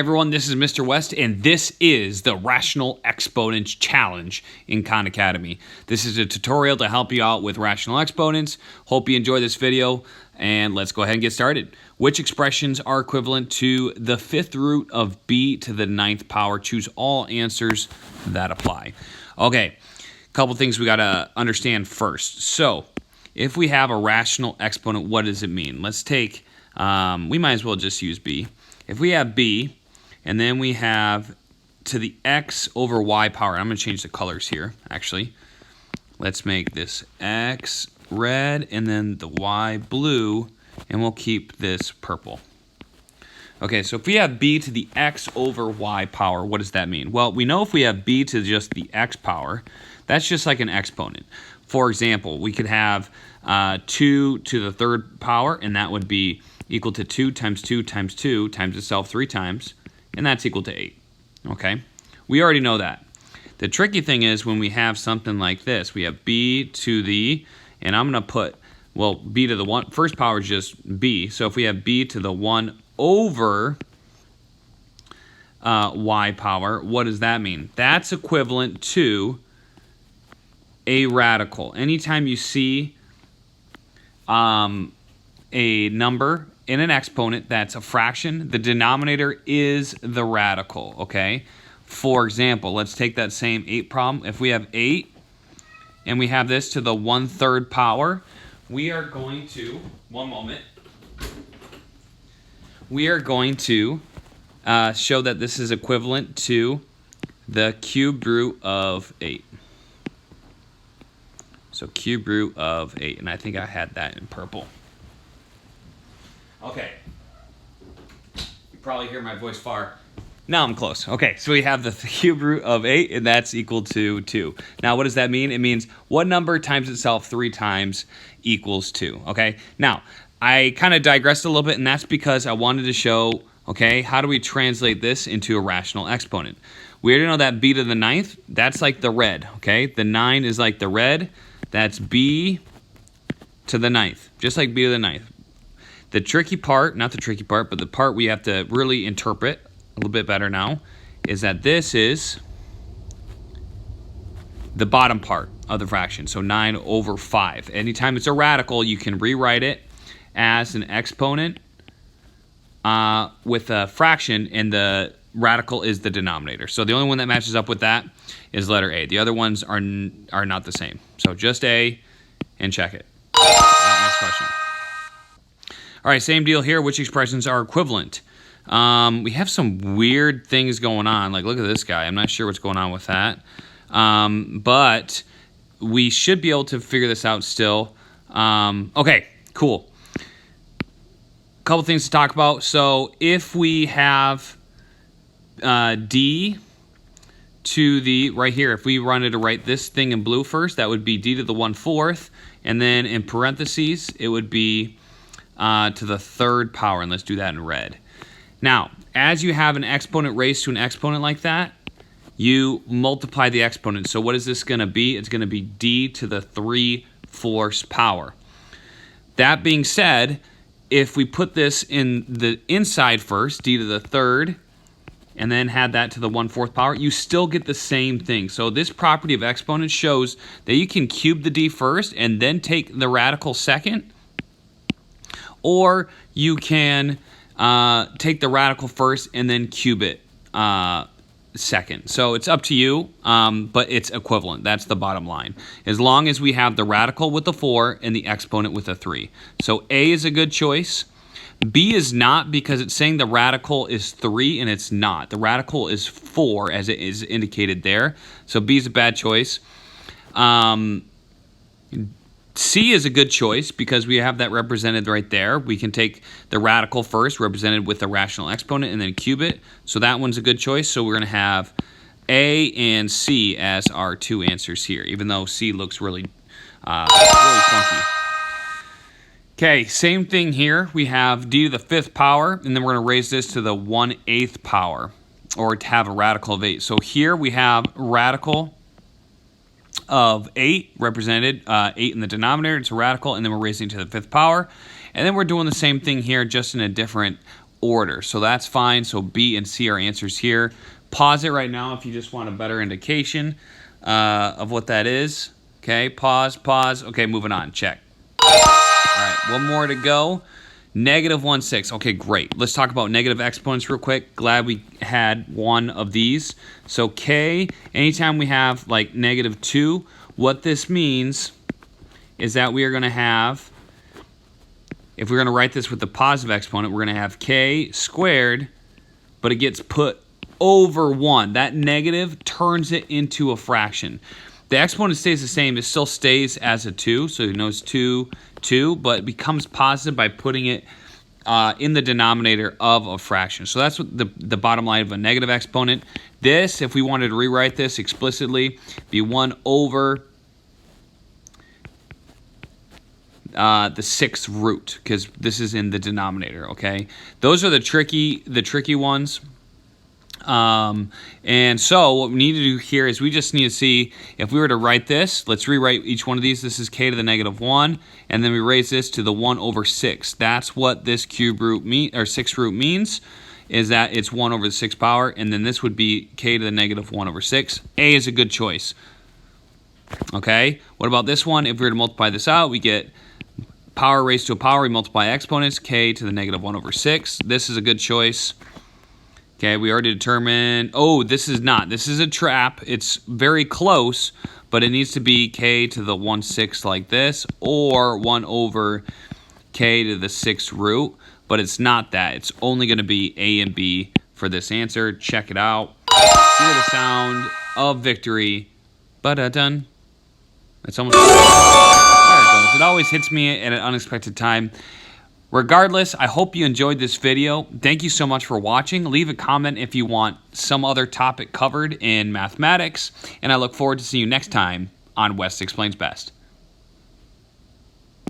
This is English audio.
everyone, this is Mr. West, and this is the Rational Exponents Challenge in Khan Academy. This is a tutorial to help you out with rational exponents. Hope you enjoy this video, and let's go ahead and get started. Which expressions are equivalent to the fifth root of b to the ninth power? Choose all answers that apply. Okay, a couple things we got to understand first. So, if we have a rational exponent, what does it mean? Let's take, we might as well just use b. If we have b, and then we have to the x over y power. I'm going to change the colors here, actually. Let's make this x red and then the y blue, and we'll keep this purple. Okay, so if we have b to the x over y power, what does that mean? Well, we know if we have b to just the x power, that's just like an exponent. For example, we could have 2 to the third power, and that would be equal to 2 times 2 times 2 times itself 3 times, and that's equal to 8. Okay? We already know that. The tricky thing is when we have something like this, we have b to the, and I'm going to put, well, b to the 1, first power is just b, so if we have b to the 1 over y power, what does that mean? That's equivalent to a radical. Anytime you see a number in an exponent that's a fraction, the denominator is the radical, okay? For example, let's take that same 8 problem. If we have 8 and we have this to the 1/3 power, we are going to, one moment, we are going to show that this is equivalent to the cubed root of 8. So cube root of 8, and I think I had that in purple. Okay. You probably hear my voice far. Now I'm close. Okay, so we have the cube root of 8, and that's equal to 2. Now, what does that mean? It means what number times itself 3 times equals 2, okay? Now, I kind of digressed a little bit, and that's because I wanted to show, okay, how do we translate this into a rational exponent? We already know that b to the ninth, that's like the red, okay? The 9 is like the red. That's b to the ninth, just like b to the ninth. The tricky part, not the tricky part, but the part we have to really interpret a little bit better now, is that this is the bottom part of the fraction, so 9 over 5. Anytime it's a radical, you can rewrite it as an exponent with a fraction, and the radical is the denominator. So the only one that matches up with that is letter A. The other ones are not the same. So just A and check it. Next question. All right, same deal here. Which expressions are equivalent? We have some weird things going on. Like, look at this guy. I'm not sure what's going on with that. But we should be able to figure this out still. Okay, cool. Couple things to talk about. So if we have d to the, right here, if we wanted to write this thing in blue first, that would be d to the 1/4, and then in parentheses, it would be to the third power, and let's do that in red. Now, as you have an exponent raised to an exponent like that, you multiply the exponent. So what is this going to be? It's going to be d to the 3/4 power. That being said, if we put this in the inside first, d to the third, and then add that to the 1/4 power, you still get the same thing. So this property of exponents shows that you can cube the d first and then take the radical second, or you can take the radical first and then cube it second. So it's up to you, but it's equivalent. That's the bottom line. As long as we have the radical with the 4 and the exponent with a 3. So A is a good choice. B is not, because it's saying the radical is 3, and it's not. The radical is 4, as it is indicated there. So B is a bad choice. C is a good choice because we have that represented right there. We can take the radical first, represented with a rational exponent, and then cube it. So that one's a good choice. So we're going to have A and C as our two answers here, even though C looks really funky. Okay, same thing here. We have d to the 5th power, and then we're going to raise this to the 1/8 power, or to have a radical of 8. So here we have radical of 8 represented, 8 in the denominator, it's a radical, and then we're raising to the 5th power. And then we're doing the same thing here, just in a different order. So that's fine. So B and C are answers here. Pause it right now if you just want a better indication of what that is. Okay, pause. Okay, moving on. Check. All right, one more to go. -1/6. Okay, great. Let's talk about negative exponents real quick. Glad we had one of these. So K, anytime we have like -2, what this means is that we are going to have, if we're going to write this with the positive exponent, we're going to have K squared, but it gets put over 1. That negative turns it into a fraction. The exponent stays the same. It still stays as a 2, so you know it's 2, but it becomes positive by putting it in the denominator of a fraction. So that's what the bottom line of a negative exponent. This, if we wanted to rewrite this explicitly, be 1 over the 6th root, because this is in the denominator, okay? Those are the tricky ones. And so what we need to do here is we just need to see if we were to write this. Let's rewrite each one of these. This is K to the -1, and then we raise this to the 1 over 6. That's what this cube root or 6th root means, is that it's 1 over the 6th power, and then this would be K to the -1 over 6. A is a good choice. Okay, what about this one? If we were to multiply this out, we get power raised to a power. We multiply exponents, K to the -1 over 6. This is a good choice. Okay, we already determined, oh, this is not. This is a trap. It's very close, but it needs to be K to the 1/6 like this, or 1 over K to the 6th root, but it's not that. It's only going to be A and B for this answer. Check it out. Hear the sound of victory. Ba-da-dun. It's almost, there it goes. It always hits me at an unexpected time. Regardless, I hope you enjoyed this video. Thank you so much for watching. Leave a comment if you want some other topic covered in mathematics, and I look forward to seeing you next time on West Explains Best.